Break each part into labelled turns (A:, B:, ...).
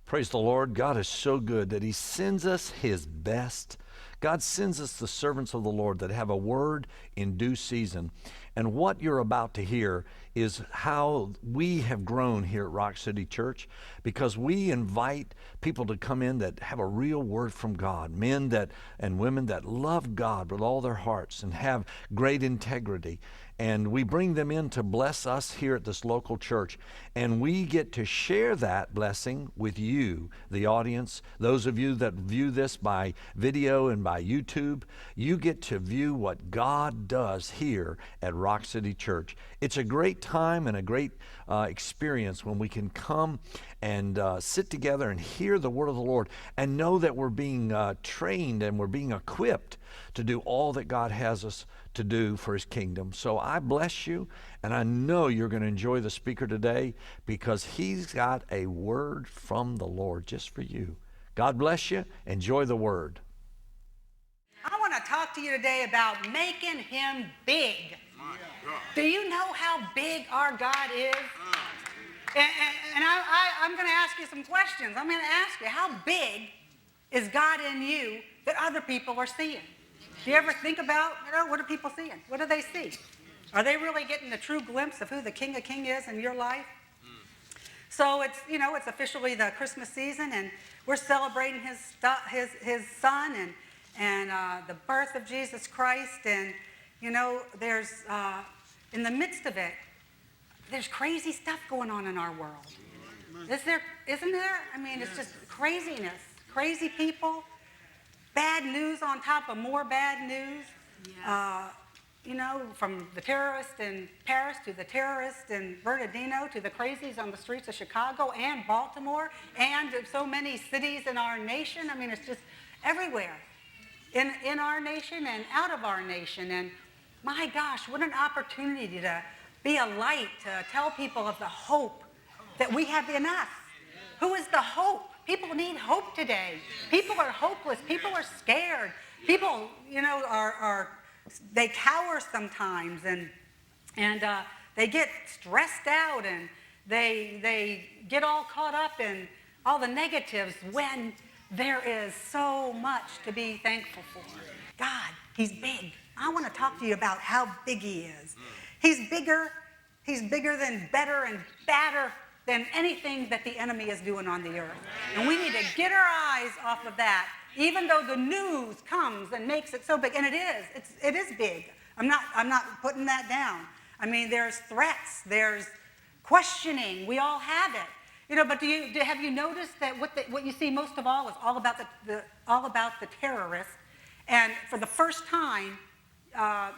A: Praise the Lord. God is so good that He sends us His best. God sends us the servants of the Lord that have a word in due season. And what you're about to hear is how we have grown here at Rock City Church, because we invite people to come in that have a real word from God, men that and women that love God with all their hearts and have great integrity. And we bring them in to bless us here at this local church. And we get to share that blessing with you, the audience. Those of you that view this by video and by YouTube, you get to view what God does here at Rock City Church. It's a great time and a great experience when we can come and sit together and hear the word of the Lord and know that we're being trained and we're being equipped to do all that God has us to do for His kingdom. So I bless you, and I know you're going to enjoy the speaker today because he's got a word from the Lord just for you. God bless you. Enjoy the word.
B: I want to talk to you today about making Him big. Do you know how big our God is? And I'm going to ask you some questions. I'm going to ask you, how big is God in you that other people are seeing? Do you ever think about, what are people seeing? What do they see? Are they really getting the true glimpse of who the King of Kings is in your life? So it's officially the Christmas season, and we're celebrating His Son and the birth of Jesus Christ. And there's in the midst of it, there's crazy stuff going on in our world. Isn't there? I mean, it's just craziness, crazy people. Bad news on top of more bad news. Yes. From the terrorist in Paris to the terrorist in Bernardino to the crazies on the streets of Chicago and Baltimore and so many cities in our nation. I mean, it's just everywhere in our nation and out of our nation. And my gosh, what an opportunity to be a light, to tell people of the hope that we have in us. Who is the hope? People need hope today. People are hopeless. People are scared. People, they cower sometimes, and they get stressed out, and they get all caught up in all the negatives when there is so much to be thankful for. God, He's big. I want to talk to you about how big He is. He's bigger than better and badder than anything that the enemy is doing on the earth. And we need to get our eyes off of that, even though the news comes and makes it so big. And it is big. I'm not putting that down. I mean, there's threats, there's questioning. We all have it. But have you noticed that what you see most of all is all about the terrorists? And for the first time,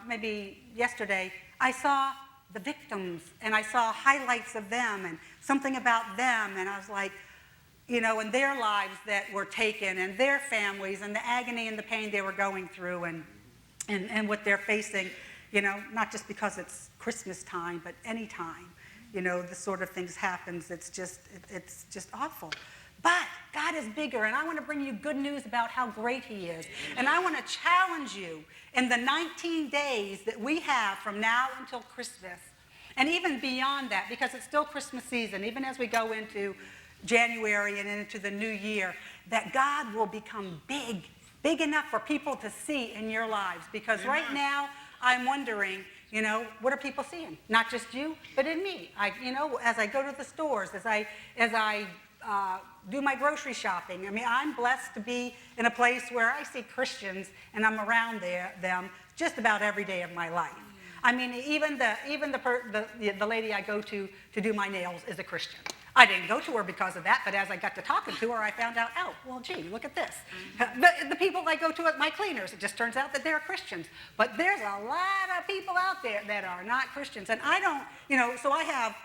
B: maybe yesterday, I saw the victims, and I saw highlights of them and something about them, and I was like, and their lives that were taken, and their families, and the agony and the pain they were going through, and what they're facing, not just because it's Christmas time, but any time, this sort of things happens. It's just awful. But God is bigger, and I want to bring you good news about how great He is. And I want to challenge you in the 19 days that we have from now until Christmas, and even beyond that, because it's still Christmas season, even as we go into January and into the new year, that God will become big enough for people to see in your lives. Because right now, I'm wondering, what are people seeing? Not just you, but in me. As I go to the stores, as I do my grocery shopping. I mean, I'm blessed to be in a place where I see Christians and I'm around them just about every day of my life. I mean, even the lady I go to do my nails is a Christian. I didn't go to her because of that, but as I got to talking to her, I found out, oh, well, gee, look at this. The people I go to at my cleaners, it just turns out that they're Christians. But there's a lot of people out there that are not Christians. And I don't, so I have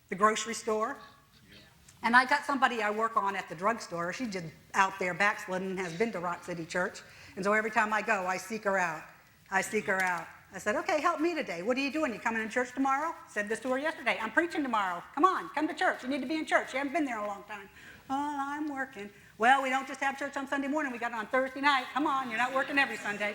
B: the grocery store, and I got somebody I work on at the drugstore. She's just out there backslidden and has been to Rock City Church. And so every time I go, I seek her out. I said, okay, help me today. What are you doing? You coming to church tomorrow? Said this to her yesterday. I'm preaching tomorrow. Come on, come to church. You need to be in church. You haven't been there in a long time. Oh, I'm working. Well, we don't just have church on Sunday morning. We got it on Thursday night. Come on, you're not working every Sunday.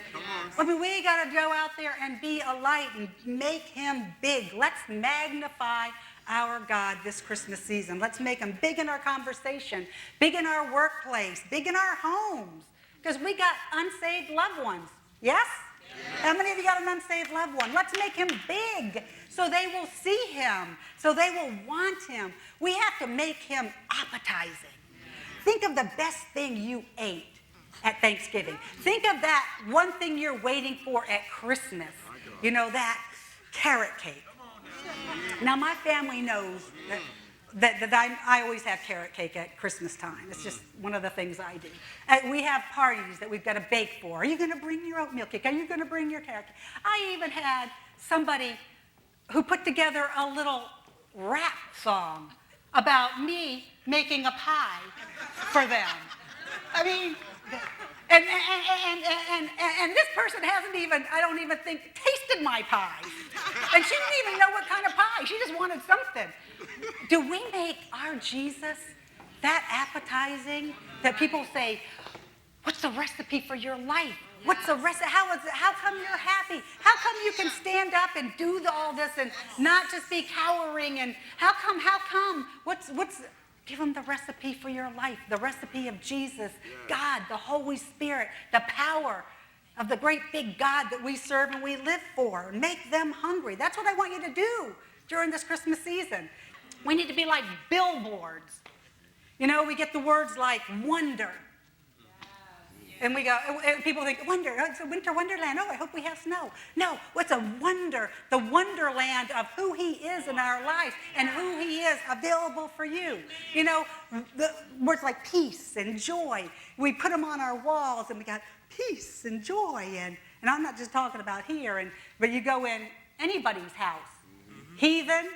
B: I mean, we got to go out there and be a light and make Him big. Let's magnify our God this Christmas season. Let's make him big in our conversation, big in our workplace, big in our homes, because we got unsaved loved ones. Yes? How many of you got an unsaved loved one? Let's make him big so they will see him, so they will want him. We have to make him appetizing. Think of the best thing you ate at Thanksgiving. Think of that one thing you're waiting for at Christmas. You know, that carrot cake. Now, my family knows that I always have carrot cake at Christmas time. It's just one of the things I do. We have parties that we've got to bake for. Are you going to bring your oatmeal cake? Are you going to bring your carrot cake? I even had somebody who put together a little rap song about me making a pie for them. I mean, and this person hasn't even, I don't even think, tasted my pie. And she didn't even know what kind of pie. She just wanted something. Do we make our Jesus that appetizing that people say, what's the recipe for your life? What's the recipe? How come you're happy? How come you can stand up and do all this and not just be cowering? And how come? Give them the recipe for your life, the recipe of Jesus, God, the Holy Spirit, the power of the great big God that we serve and we live for. Make them hungry. That's what I want you to do during this Christmas season. We need to be like billboards. You know, we get the words like wonder. And we go, and people think, wonder, it's a winter wonderland. Oh, I hope we have snow. No, what's a wonder? The wonderland of who he is in our life and who he is available for you. You know, the words like peace and joy, we put them on our walls and we got peace and joy. And I'm not just talking about here, but you go in anybody's house. Heathen,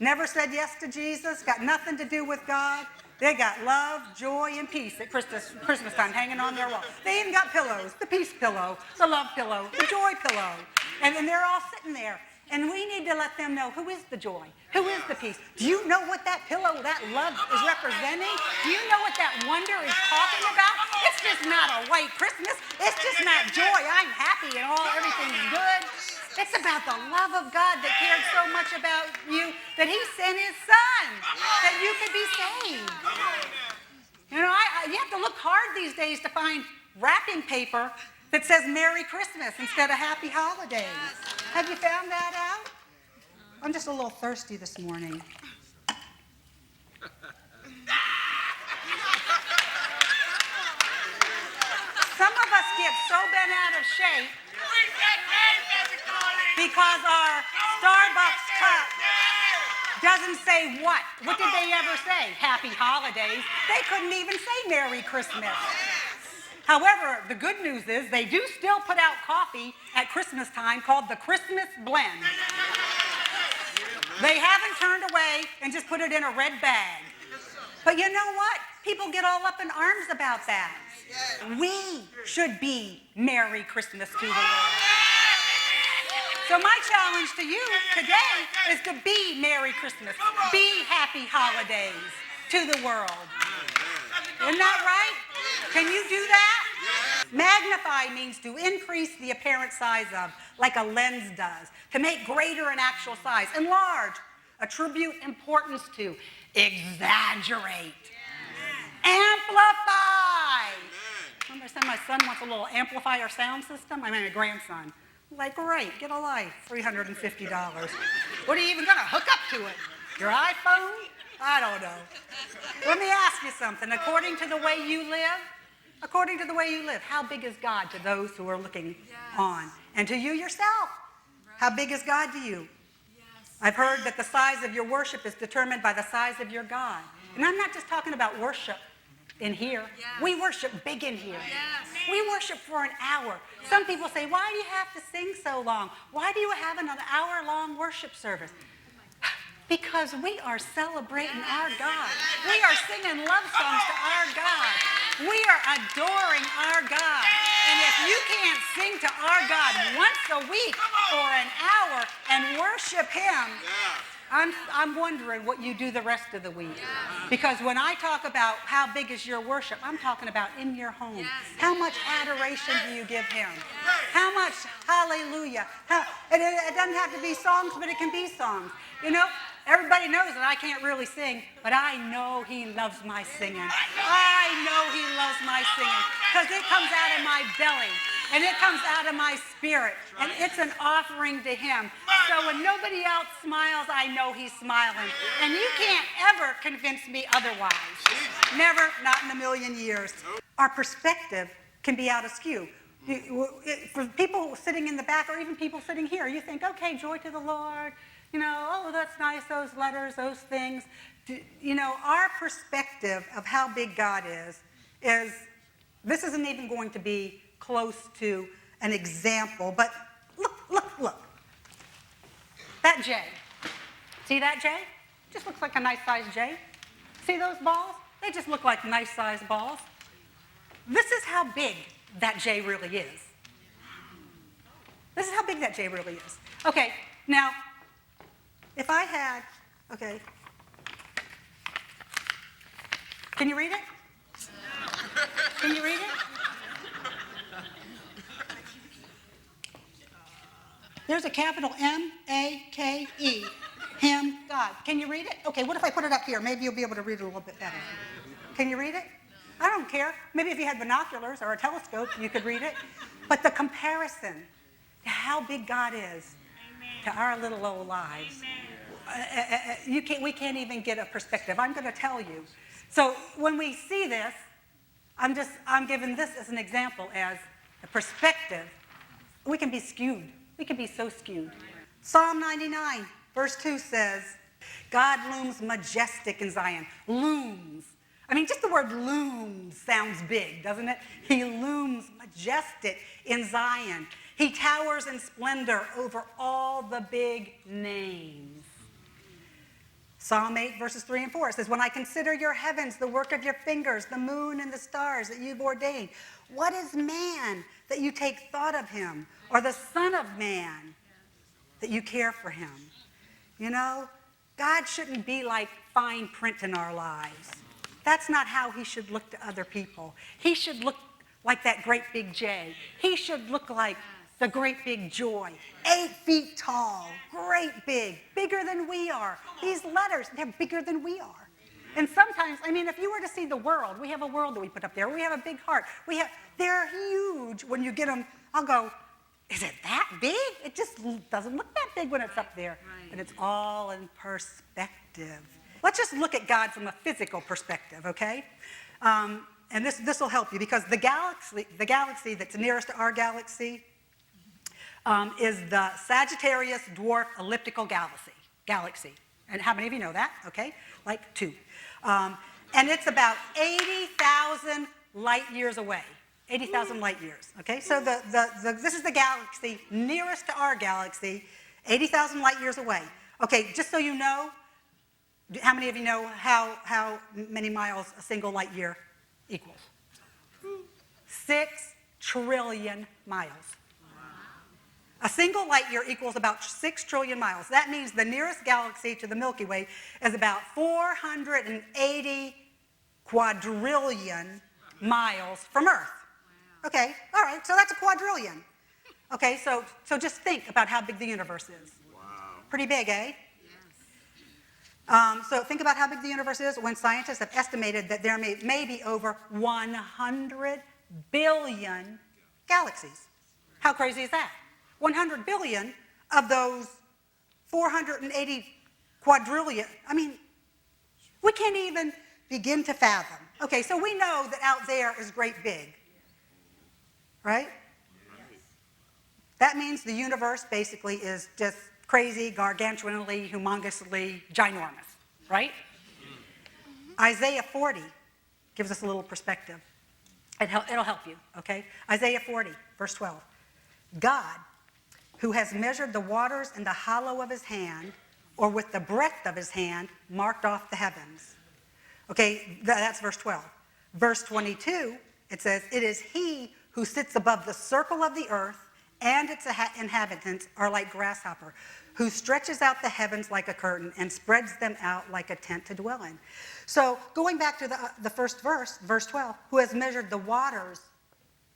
B: never said yes to Jesus, got nothing to do with God. They got love, joy, and peace at Christmas time hanging on their wall. They even got pillows, the peace pillow, the love pillow, the joy pillow. And they're all sitting there. And we need to let them know who is the joy, who is the peace. Do you know what that pillow, that love is representing? Do you know what that wonder is talking about? It's just not a white Christmas. It's just not joy. I'm happy and everything's good. It's about the love of God that cared so much about you that he sent his son that you could be saved. You know, you have to look hard these days to find wrapping paper that says Merry Christmas instead of Happy Holidays. Have you found that out? I'm just a little thirsty this morning. Some of us get so bent out of shape because our Starbucks cup doesn't say what? What did they ever say? Happy Holidays. They couldn't even say Merry Christmas. However, the good news is they do still put out coffee at Christmas time called the Christmas Blend. They haven't turned away and just put it in a red bag. But you know what? People get all up in arms about that. We should be Merry Christmas to the world. So my challenge to you today is to be Merry Christmas. Be Happy Holidays to the world. Isn't that right? Can you do that? Magnify means to increase the apparent size of, like a lens does. To make greater an actual size. Enlarge. Attribute importance to. Exaggerate. Amplify. Remember I said my son wants a little amplifier sound system? I mean, my grandson. Like, great, get a life, $350. What are you even going to hook up to it? Your iPhone? I don't know. Let me ask you something. According to the way you live, how big is God to those who are looking on? And to you yourself, how big is God to you? I've heard that the size of your worship is determined by the size of your God. And I'm not just talking about worship in here. Yes. We worship big in here. Yes. We worship for an hour. Yes. Some people say, why do you have to sing so long? Why do you have an hour-long worship service? Because we are celebrating our God. We are singing love songs to our God. We are adoring our God. And if you can't sing to our God once a week for an hour and worship him, I'm wondering what you do the rest of the week. Because when I talk about how big is your worship, I'm talking about in your home. How much adoration do you give him? How much hallelujah? It doesn't have to be songs, but it can be songs. You know, Everybody knows that I can't really sing, but I know he loves my singing. I know he loves my singing because it comes out of my belly and it comes out of my spirit and it's an offering to him. So when nobody else smiles, I know he's smiling. And you can't ever convince me otherwise. Never, not in a million years. Our perspective can be out askew. For people sitting in the back or even people sitting here, you think, okay, joy to the Lord. You know, oh, that's nice, those letters, those things. You know, our perspective of how big God is this isn't even going to be close to an example, but look. That J. See that J? Just looks like a nice sized J. See those balls? They just look like nice sized balls. This is how big that J really is. This is how big that J really is. Okay, now, if I had, okay, can you read it? Can you read it? There's a capital M-A-K-E, him, God. Can you read it? Okay, what if I put it up here? Maybe you'll be able to read it a little bit better. Can you read it? I don't care. Maybe if you had binoculars or a telescope, you could read it. But the comparison to how big God is to our little old lives, we can't even get a perspective. I'm going to tell you. So when we see this, I'm giving this as an example as a perspective. We can be skewed. We can be so skewed. Psalm 99, verse 2 says, God looms majestic in Zion. Looms. I mean, just the word looms sounds big, doesn't it? He looms majestic in Zion. He towers in splendor over all the big names. Psalm 8, verses 3 and 4 says, when I consider your heavens, the work of your fingers, the moon and the stars that you've ordained, what is man that you take thought of him, or the son of man that you care for him? You know, God shouldn't be like fine print in our lives. That's not how he should look to other people. He should look like that great big J. He should look like the great big joy. 8 feet tall, great big, bigger than we are. These letters, they're bigger than we are. And sometimes, I mean, if you were to see the world, we have a world that we put up there. We have a big heart. They're huge when you get them. I'll go, is it that big? It just doesn't look that big when it's up there. But it's all in perspective. Let's just look at God from a physical perspective, okay? And this will help you because the galaxy that's nearest to our galaxy is the Sagittarius Dwarf Elliptical Galaxy. And how many of you know that? Okay, like 2. And it's about 80,000 light years away. 80,000 light years, okay? So this is the galaxy nearest to our galaxy, 80,000 light years away. Okay, just so you know, how many of you know how many miles a single light year equals? 6 trillion miles. A single light year equals about 6 trillion miles. That means the nearest galaxy to the Milky Way is about 480 quadrillion miles from Earth. Okay, all right, so that's a quadrillion. Okay, so just think about how big the universe is. Wow. Pretty big, eh? So think about how big the universe is when scientists have estimated that there may be over 100 billion galaxies. How crazy is that? 100 billion of those 480 quadrillion. I mean, we can't even begin to fathom. Okay, so we know that out there is great big, right? That means the universe basically is just crazy, gargantuanly, humongously ginormous, right? Isaiah 40 gives us a little perspective. It'll help you, okay? Isaiah 40, verse 12. God, who has measured the waters in the hollow of his hand, or with the breadth of his hand, marked off the heavens. Okay, that's verse 12. Verse 22, it says, it is he who sits above the circle of the earth, and its inhabitants are like grasshopper, who stretches out the heavens like a curtain and spreads them out like a tent to dwell in. So going back to the first verse, verse 12, who has measured the waters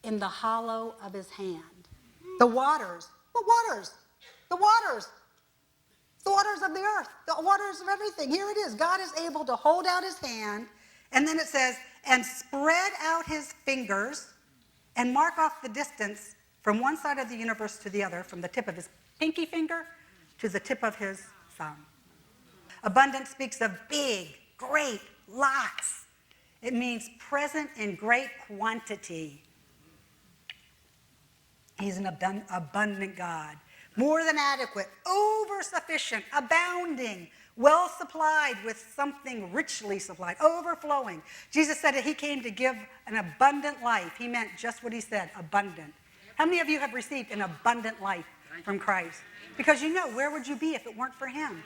B: in the hollow of his hand. The waters. What waters? The waters. The waters of the earth, the waters of everything. Here it is. God is able to hold out his hand, and then it says, and spread out his fingers and mark off the distance from one side of the universe to the other, from the tip of his pinky finger to the tip of his thumb. Abundance speaks of big, great, lots. It means present in great quantity. He's an abundant God. More than adequate, over-sufficient, abounding, well-supplied with something richly supplied, overflowing. Jesus said that he came to give an abundant life. He meant just what he said, abundant. How many of you have received an abundant life from Christ? Because you know, where would you be if it weren't for him?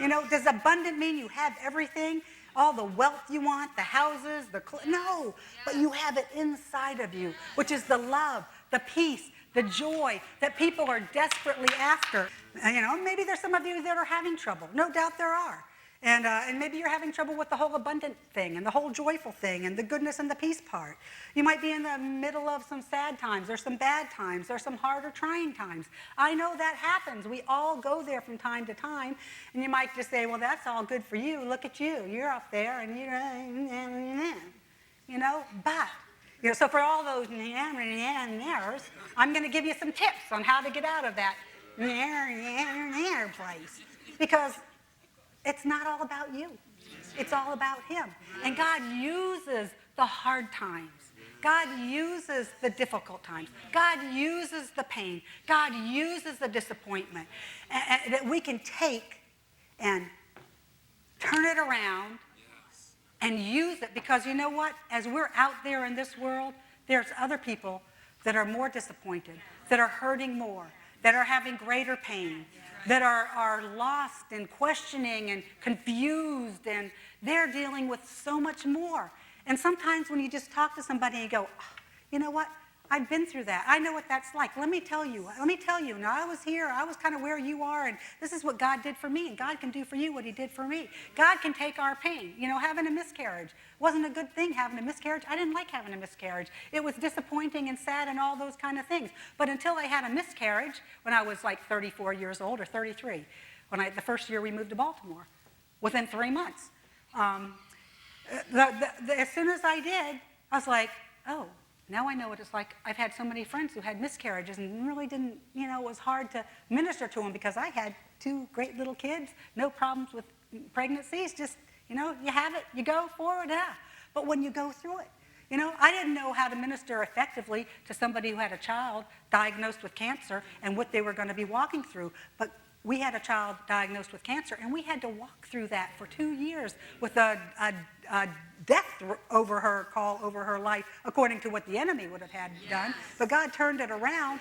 B: You know, does abundant mean you have everything? All the wealth you want, the houses, no, but you have it inside of you, which is the love, the peace, the joy that people are desperately after. You know, maybe there's some of you that are having trouble. No doubt there are. And maybe you're having trouble with the whole abundant thing and the whole joyful thing and the goodness and the peace part. You might be in the middle of some sad times. There's some bad times. There's some hard or trying times. I know that happens. We all go there from time to time. And you might just say, well, that's all good for you. Look at you. You're up there and you know, but, you know, so for all those nares, I'm going to give you some tips on how to get out of that place. Because it's not all about you. It's all about him. And God uses the hard times. God uses the difficult times. God uses the pain. God uses the disappointment. And that we can take and turn it around and use it. Because you know what? As we're out there in this world, there's other people that are more disappointed, that are hurting more, that are having greater pain, that are lost and questioning and confused, and they're dealing with so much more. And sometimes when you just talk to somebody and you go, oh, you know what? I've been through that. I know what that's like. Let me tell you. Now, I was here. I was kind of where you are, and this is what God did for me, and God can do for you what he did for me. God can take our pain. You know, having a miscarriage wasn't a good thing, having a miscarriage. I didn't like having a miscarriage. It was disappointing and sad and all those kind of things. But until I had a miscarriage when I was like 34 years old or 33, the first year we moved to Baltimore, within 3 months. As soon as I did, I was like, oh, now I know what it's like. I've had so many friends who had miscarriages and really didn't, you know, it was hard to minister to them because I had 2 great little kids, no problems with pregnancies, just, you know, you have it, you go forward, yeah. But when you go through it, you know, I didn't know how to minister effectively to somebody who had a child diagnosed with cancer and what they were going to be walking through. But we had a child diagnosed with cancer, and we had to walk through that for 2 years with a death over her life, according to what the enemy would have had done. But God turned it around.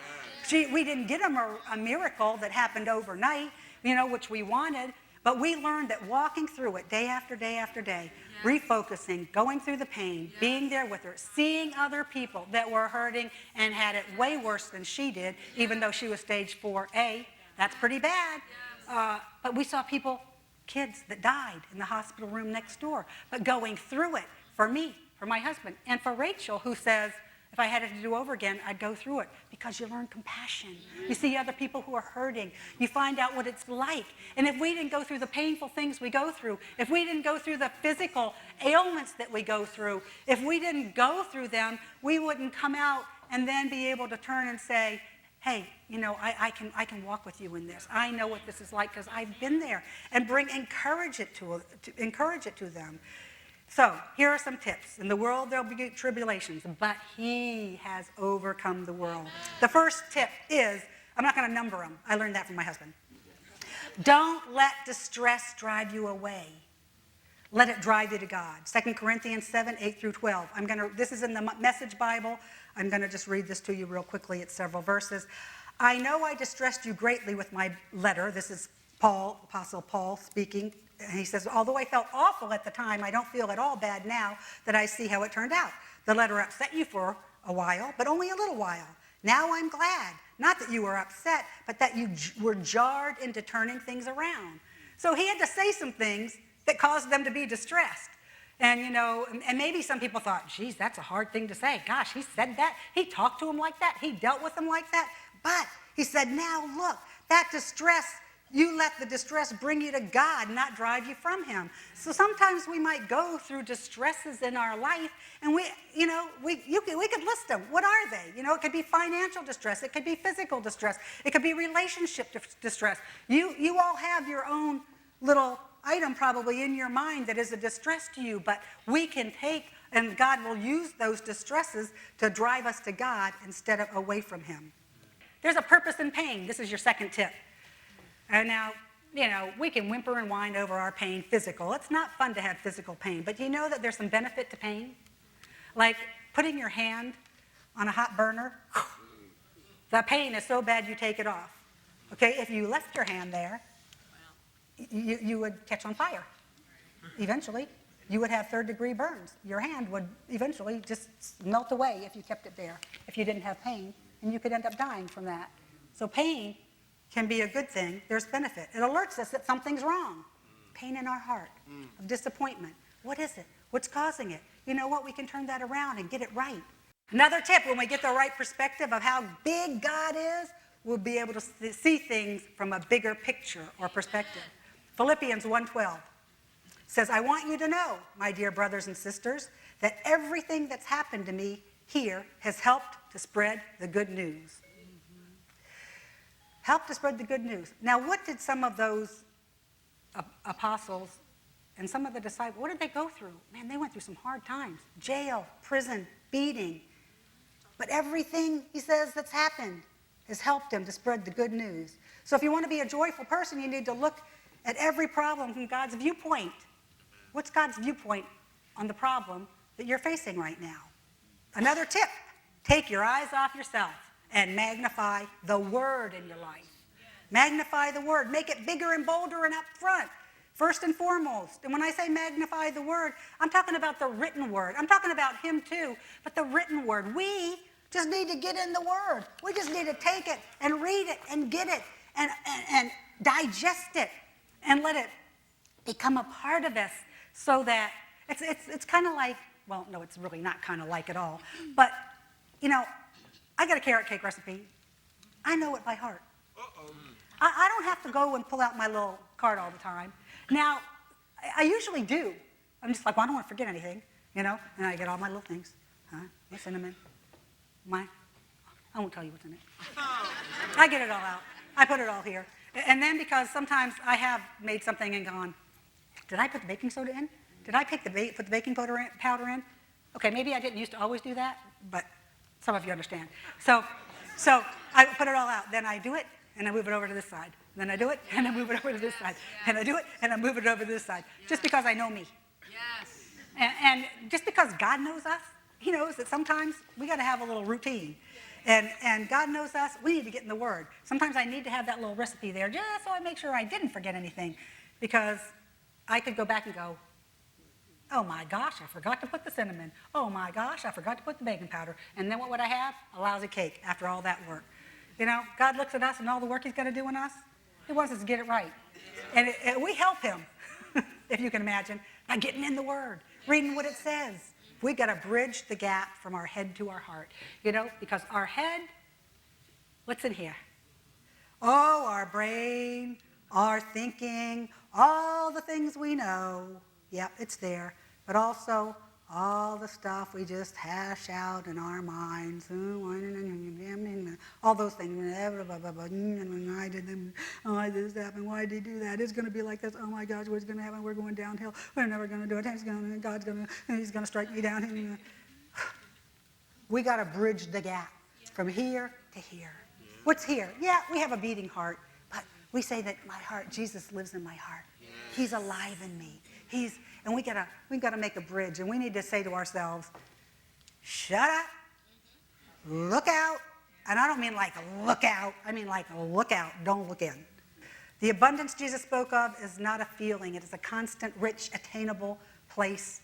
B: We didn't get a miracle that happened overnight, you know, which we wanted. But we learned that walking through it day after day after day, refocusing, going through the pain, being there with her, seeing other people that were hurting and had it way worse than she did, even though she was stage 4A. That's pretty bad. But we saw kids that died in the hospital room next door, but going through it for me, for my husband, and for Rachel, who says, if I had it to do over again, I'd go through it, because you learn compassion. You see other people who are hurting. You find out what it's like. And if we didn't go through the painful things we go through, if we didn't go through the physical ailments that we go through, if we didn't go through them, we wouldn't come out and then be able to turn and say, hey, you know, I can walk with you in this. I know what this is like because I've been there, and encourage it to them. So here are some tips. In the world there'll be tribulations, but he has overcome the world. The first tip is, I'm not going to number them. I learned that from my husband. Don't let distress drive you away. Let it drive you to God. 2 Corinthians 7, 8 through 12. This is in the Message Bible. I'm going to just read this to you real quickly. It's several verses. I know I distressed you greatly with my letter. This is Paul, Apostle Paul speaking. And he says, although I felt awful at the time, I don't feel at all bad now that I see how it turned out. The letter upset you for a while, but only a little while. Now I'm glad. Not that you were upset, but that you were jarred into turning things around. So he had to say some things that caused them to be distressed. And, you know, and maybe some people thought, geez, that's a hard thing to say. Gosh, he said that. He talked to him like that. He dealt with them like that. But he said, now look, that distress You let the distress bring you to God, not drive you from him. So sometimes we might go through distresses in our life, and we could list them. What are they? It could be financial distress. It could be physical distress. It could be relationship distress. You all have your own little item probably in your mind that is a distress to you, but we can take, and God will use those distresses to drive us to God instead of away from him. There's a purpose in pain. This is your second tip. And now, we can whimper and whine over our pain physical. It's not fun to have physical pain, but you know that there's some benefit to pain? Like putting your hand on a hot burner. The pain is so bad you take it off. Okay, if you left your hand there, you would catch on fire. Eventually, you would have third-degree burns. Your hand would eventually just melt away if you kept it there, if you didn't have pain, and you could end up dying from that. So pain can be a good thing. There's benefit. It alerts us that something's wrong. Pain in our heart, of disappointment. What is it? What's causing it? You know what? We can turn that around and get it right. Another tip, when we get the right perspective of how big God is, we'll be able to see things from a bigger picture or perspective. Philippians 1:12 says, I want you to know, my dear brothers and sisters, that everything that's happened to me here has helped to spread the good news. Help to spread the good news. Now, what did some of those apostles and some of the disciples, what did they go through? Man, they went through some hard times. Jail, prison, beating. But everything, he says, that's happened has helped them to spread the good news. So if you want to be a joyful person, you need to look at every problem from God's viewpoint. What's God's viewpoint on the problem that you're facing right now? Another tip, take your eyes off yourself and magnify the Word in your life. Magnify the Word. Make it bigger and bolder and up front, first and foremost. And when I say magnify the Word, I'm talking about the written Word. I'm talking about Him too, but the written Word. We just need to get in the Word. We just need to take it and read it and get it and digest it and let it become a part of us so that it's kind of like, well, no, it's really not kind of like at all. But, I got a carrot cake recipe. I know it by heart. I don't have to go and pull out my little card all the time. Now, I usually do. I'm just like, well, I don't want to forget anything, and I get all my little things. My cinnamon, I won't tell you what's in it. I get it all out. I put it all here. And then because sometimes I have made something and gone, did I put the baking soda in? Did I put the baking powder in? Okay, maybe I didn't used to always do that, but some of you understand. So I put it all out. Then I do it, and I move it over to this side. Then I do it, and I move it over to this side. And I do it, and I move it over to this side. Just because I know me.
C: Yes.
B: And just because God knows us, He knows that sometimes we got to have a little routine. And God knows us, we need to get in the Word. Sometimes I need to have that little recipe there just so I make sure I didn't forget anything. Because I could go back and go, oh my gosh, I forgot to put the cinnamon. Oh my gosh, I forgot to put the baking powder. And then what would I have? A lousy cake after all that work. God looks at us and all the work He's going to do in us. He wants us to get it right. And we help Him, if you can imagine, by getting in the Word, reading what it says. We've got to bridge the gap from our head to our heart. Because our head, what's in here? Oh, our brain, our thinking, all the things we know. Yep, it's there. But also all the stuff we just hash out in our minds. All those things. I did them. Oh, I did this happen. Why did he do that? It's going to be like this. Oh my gosh, what's going to happen? We're going downhill. We're never going to do it. He's going to strike me down. We got to bridge the gap from here to here. What's here? Yeah, we have a beating heart, but we say that my heart, Jesus lives in my heart. He's alive in me. And we gotta make a bridge, and we need to say to ourselves, shut up, look out, and I don't mean like look out, I mean like look out, don't look in. The abundance Jesus spoke of is not a feeling, it is a constant, rich, attainable place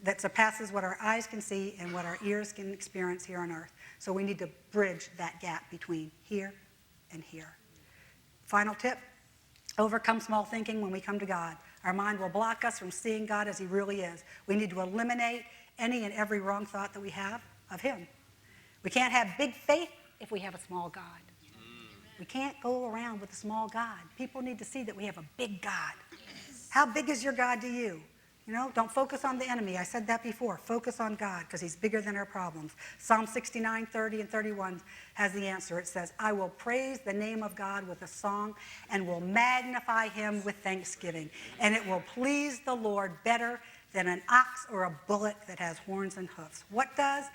B: that surpasses what our eyes can see and what our ears can experience here on earth. So we need to bridge that gap between here and here. Final tip, overcome small thinking when we come to God. Our mind will block us from seeing God as He really is. We need to eliminate any and every wrong thought that we have of Him. We can't have big faith if we have a small God. We can't go around with a small God. People need to see that we have a big God. How big is your God to you? You know, don't focus on the enemy. I said that before. Focus on God because he's bigger than our problems. Psalm 69, 30, and 31 has the answer. It says, I will praise the name of God with a song and will magnify him with thanksgiving. And it will please the Lord better than an ox or a bullock that has horns and hoofs. What does?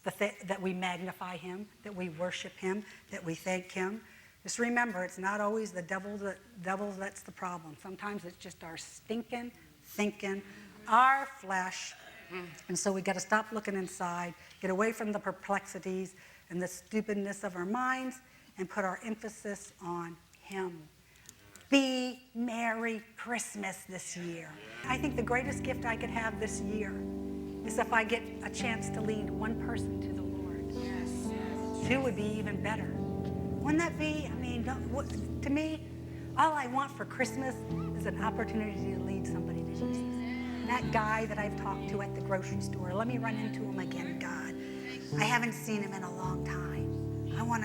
B: That we magnify him, that we worship him, that we thank him. Just remember, it's not always the devil that's the problem. Sometimes it's just our stinking thinking, our flesh. And so we got to stop looking inside, get away from the perplexities and the stupidness of our minds, and put our emphasis on him. Be Merry Christmas this year. I think the greatest gift I could have this year is if I get a chance to lead one person to the Lord. Yes. 2 would be even better. Wouldn't that be? I mean, to me, all I want for Christmas is an opportunity to lead somebody to Jesus. That guy that I've talked to at the grocery store, let me run into him again, God. I haven't seen him in a long time. I want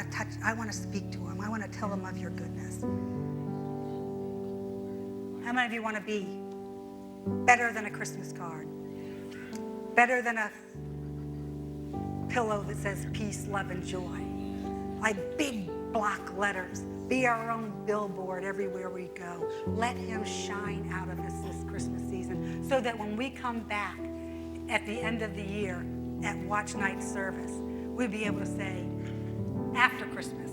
B: to speak to him. I want to tell him of your goodness. How many of you want to be better than a Christmas card? Better than a pillow that says peace, love, and joy? Like big block letters. Be our own billboard everywhere we go. Let him shine out of us this Christmas season so that when we come back at the end of the year at Watch Night service, we'll be able to say, after Christmas,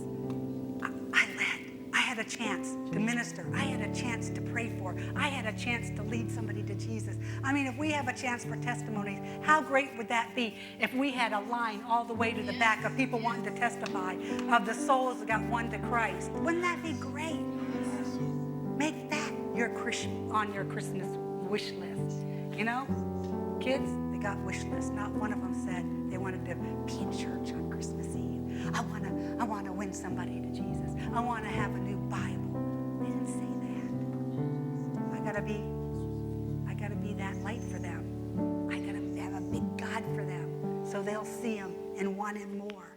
B: I had a chance to minister. I had a chance to pray for. I had a chance to lead somebody to Jesus. I mean, if we have a chance for testimonies, how great would that be if we had a line all the way to the back of people wanting to testify of the souls that got won to Christ? Wouldn't that be great? Make that on your Christmas wish list. You know, kids, they got wish lists. Not one of them said they wanted to be in church on Christmas Eve. I want to win somebody to Jesus. I want to have a new Bible. They didn't say that. I gotta be that light for them. I gotta have a big God for them so they'll see him and want him more.